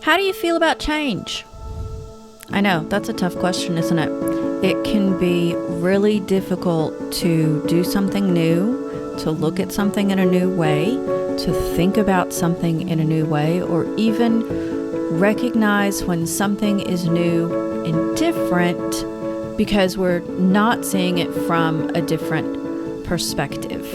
How do you feel about change? I know, that's a tough question, isn't it? It can be really difficult to do something new, to look at something in a new way, to think about something in a new way, or even recognize when something is new and different because we're not seeing it from a different perspective.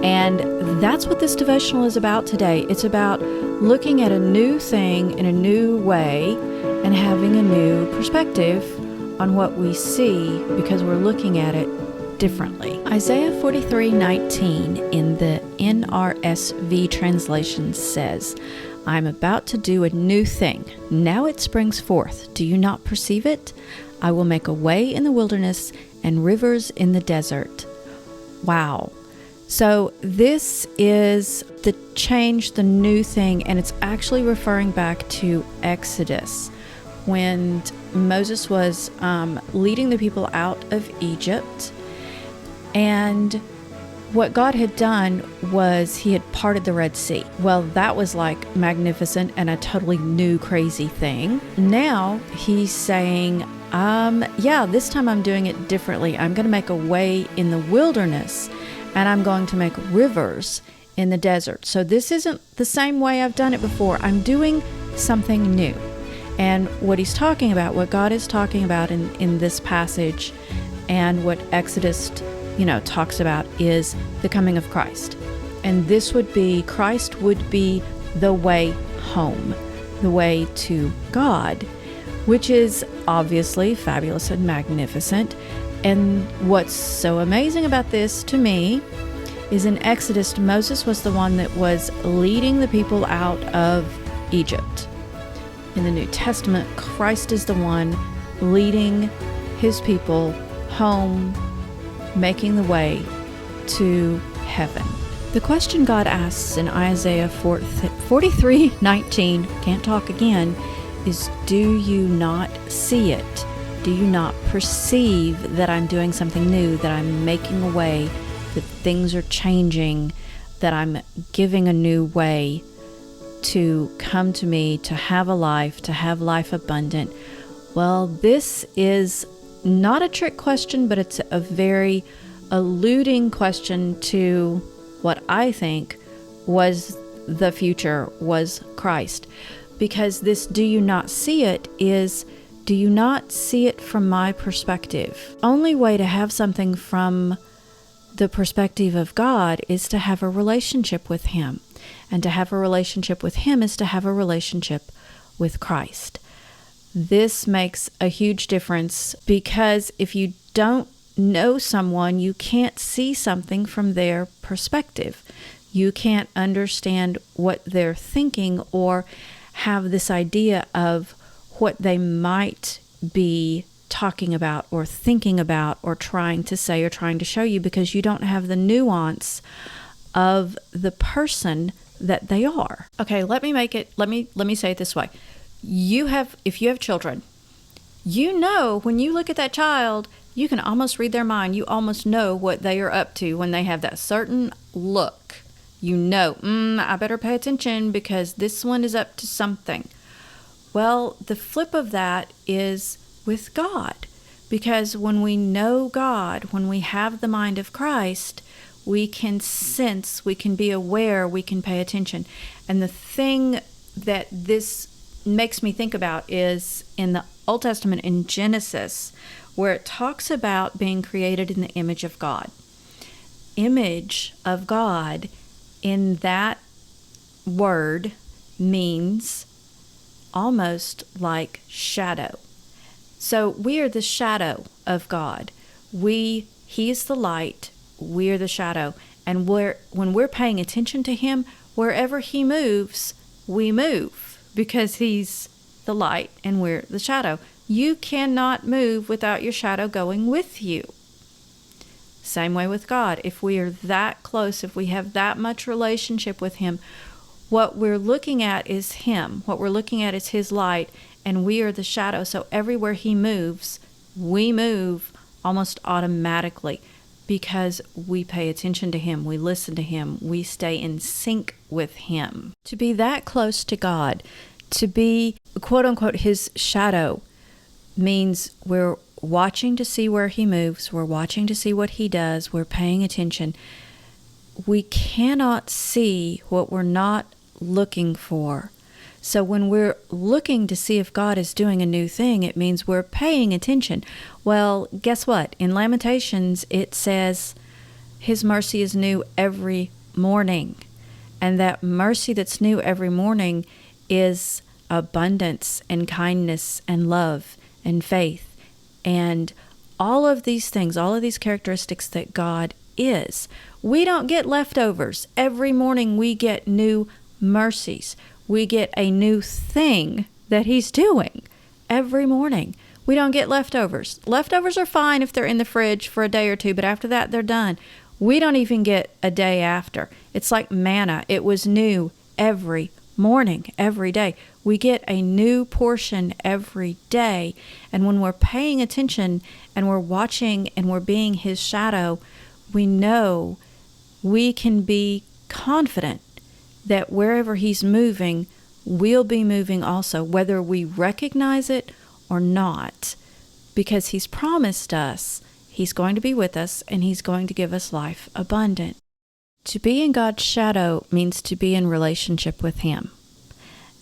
And that's what this devotional is about today. It's about looking at a new thing in a new way and having a new perspective on what we see because we're looking at it differently. Isaiah 43:19 in the NRSV translation says, "I'm about to do a new thing. Now it springs forth. Do you not perceive it? I will make a way in the wilderness and rivers in the desert." Wow. So this is the change, the new thing, and it's actually referring back to Exodus when Moses was leading the people out of Egypt. And what God had done was he had parted the Red Sea. Well, that was like magnificent and a totally new crazy thing. Now he's saying, this time I'm doing it differently. I'm going to make a way in the wilderness and I'm going to make rivers in the desert. So this isn't the same way I've done it before. I'm doing something new. And what he's talking about, what God is talking about in this passage and what Exodus talks about is the coming of Christ. And this would be, Christ would be the way home, the way to God, which is obviously fabulous and magnificent. And what's so amazing about this to me is in Exodus, Moses was the one that was leading the people out of Egypt. In the New Testament, Christ is the one leading his people home, making the way to heaven. The question God asks in Isaiah 43:19, can't talk again, is, do you not see it? Do you not perceive that I'm doing something new, that I'm making a way, that things are changing, that I'm giving a new way to come to me, to have life abundant? Well, this is not a trick question, but it's a very alluding question to what I think was the future, was Christ. Because this do you not see it is, do you not see it from my perspective? Only way to have something from the perspective of God is to have a relationship with Him. And to have a relationship with Him is to have a relationship with Christ. This makes a huge difference because if you don't know someone, you can't see something from their perspective. You can't understand what they're thinking or have this idea of what they might be talking about or thinking about or trying to say or trying to show you because you don't have the nuance of the person that they are. Okay, let me say it this way. If you have children, when you look at that child, you can almost read their mind. You almost know what they are up to when they have that certain look. I better pay attention because this one is up to something. Well, the flip of that is with God. Because when we know God, when we have the mind of Christ, we can sense, we can be aware, we can pay attention. And the thing that this makes me think about is in the Old Testament in Genesis, where it talks about being created in the image of God. Image of God in that word means almost like shadow. So we are the shadow of God. He is the light, we are the shadow. And when we're paying attention to Him, wherever He moves, we move because He's the light and we're the shadow. You cannot move without your shadow going with you. Same way with God. If we are that close, if we have that much relationship with Him, what we're looking at is Him. What we're looking at is His light, and we are the shadow. So everywhere He moves, we move almost automatically because we pay attention to Him, we listen to Him, we stay in sync with Him. To be that close to God To be, quote unquote, his shadow means we're watching to see where he moves. We're watching to see what he does. We're paying attention. We cannot see what we're not looking for. So when we're looking to see if God is doing a new thing, it means we're paying attention. Well, guess what? In Lamentations, it says his mercy is new every morning. And that mercy that's new every morning is abundance and kindness and love and faith and all of these things, all of these characteristics that God is. We don't get leftovers. Every morning we get new mercies. We get a new thing that he's doing every morning. We don't get leftovers. Leftovers are fine if they're in the fridge for a day or two, but after that, they're done. We don't even get a day after. It's like manna. It was new every morning, every day. We get a new portion every day. And when we're paying attention and we're watching and we're being his shadow, we know we can be confident that wherever he's moving, we'll be moving also, whether we recognize it or not, because he's promised us he's going to be with us and he's going to give us life abundant. To be in God's shadow means to be in relationship with him.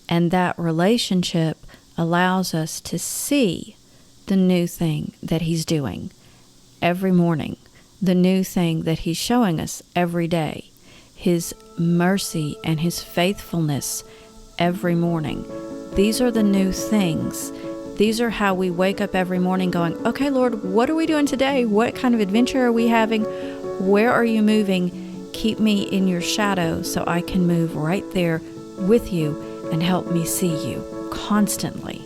And that relationship allows us to see the new thing that he's doing every morning, the new thing that he's showing us every day, his mercy and his faithfulness every morning. These are the new things. These are how we wake up every morning going, okay, Lord, what are we doing today? What kind of adventure are we having? Where are you moving? Keep me in your shadow so I can move right there with you and help me see you constantly.